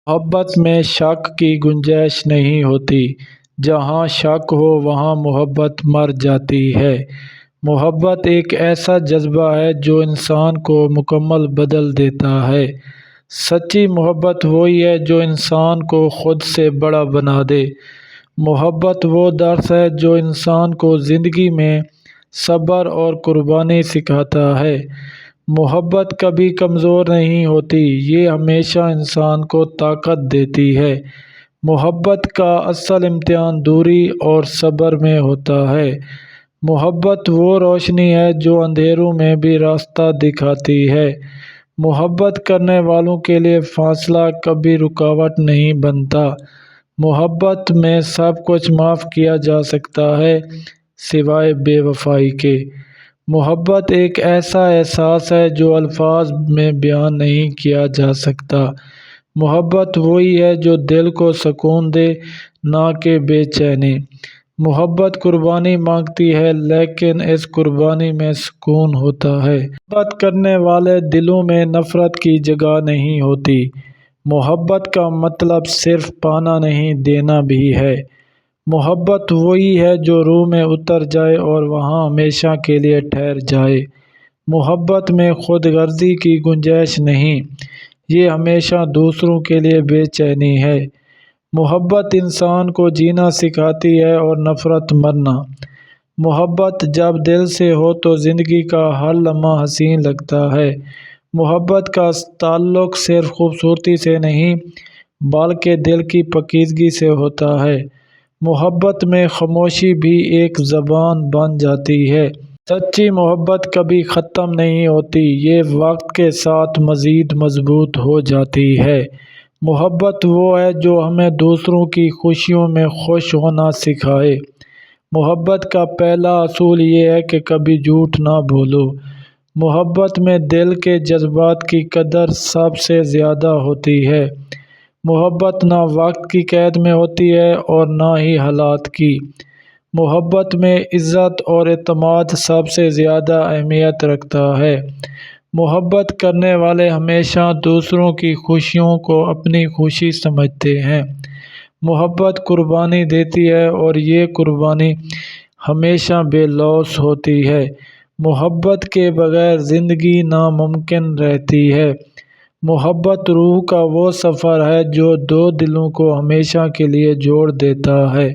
محبت میں شک کی گنجائش نہیں ہوتی، جہاں شک ہو وہاں محبت مر جاتی ہے۔ محبت ایک ایسا جذبہ ہے جو انسان کو مکمل بدل دیتا ہے۔ سچی محبت وہی ہے جو انسان کو خود سے بڑا بنا دے۔ محبت وہ درس ہے جو انسان کو زندگی میں صبر اور قربانی سکھاتا ہے۔ محبت کبھی کمزور نہیں ہوتی، یہ ہمیشہ انسان کو طاقت دیتی ہے۔ محبت کا اصل امتحان دوری اور صبر میں ہوتا ہے۔ محبت وہ روشنی ہے جو اندھیروں میں بھی راستہ دکھاتی ہے۔ محبت کرنے والوں کے لیے فاصلہ کبھی رکاوٹ نہیں بنتا۔ محبت میں سب کچھ معاف کیا جا سکتا ہے سوائے بے وفائی کے۔ محبت ایک ایسا احساس ہے جو الفاظ میں بیان نہیں کیا جا سکتا۔ محبت وہی ہے جو دل کو سکون دے، نہ کہ بے چینی۔ محبت قربانی مانگتی ہے لیکن اس قربانی میں سکون ہوتا ہے۔ محبت کرنے والے دلوں میں نفرت کی جگہ نہیں ہوتی۔ محبت کا مطلب صرف پانا نہیں، دینا بھی ہے۔ محبت وہی ہے جو روح میں اتر جائے اور وہاں ہمیشہ کے لیے ٹھہر جائے۔ محبت میں خود غرضی کی گنجائش نہیں، یہ ہمیشہ دوسروں کے لیے بے چینی ہے۔ محبت انسان کو جینا سکھاتی ہے اور نفرت مرنا۔ محبت جب دل سے ہو تو زندگی کا ہر لمحہ حسین لگتا ہے۔ محبت کا تعلق صرف خوبصورتی سے نہیں بلکہ دل کی پاکیزگی سے ہوتا ہے۔ محبت میں خاموشی بھی ایک زبان بن جاتی ہے۔ سچی محبت کبھی ختم نہیں ہوتی، یہ وقت کے ساتھ مزید مضبوط ہو جاتی ہے۔ محبت وہ ہے جو ہمیں دوسروں کی خوشیوں میں خوش ہونا سکھائے۔ محبت کا پہلا اصول یہ ہے کہ کبھی جھوٹ نہ بولو۔ محبت میں دل کے جذبات کی قدر سب سے زیادہ ہوتی ہے۔ محبت نہ وقت کی قید میں ہوتی ہے اور نہ ہی حالات کی۔ محبت میں عزت اور اعتماد سب سے زیادہ اہمیت رکھتا ہے۔ محبت کرنے والے ہمیشہ دوسروں کی خوشیوں کو اپنی خوشی سمجھتے ہیں۔ محبت قربانی دیتی ہے اور یہ قربانی ہمیشہ بے لوث ہوتی ہے۔ محبت کے بغیر زندگی ناممکن رہتی ہے۔ محبت روح کا وہ سفر ہے جو دو دلوں کو ہمیشہ کے لیے جوڑ دیتا ہے۔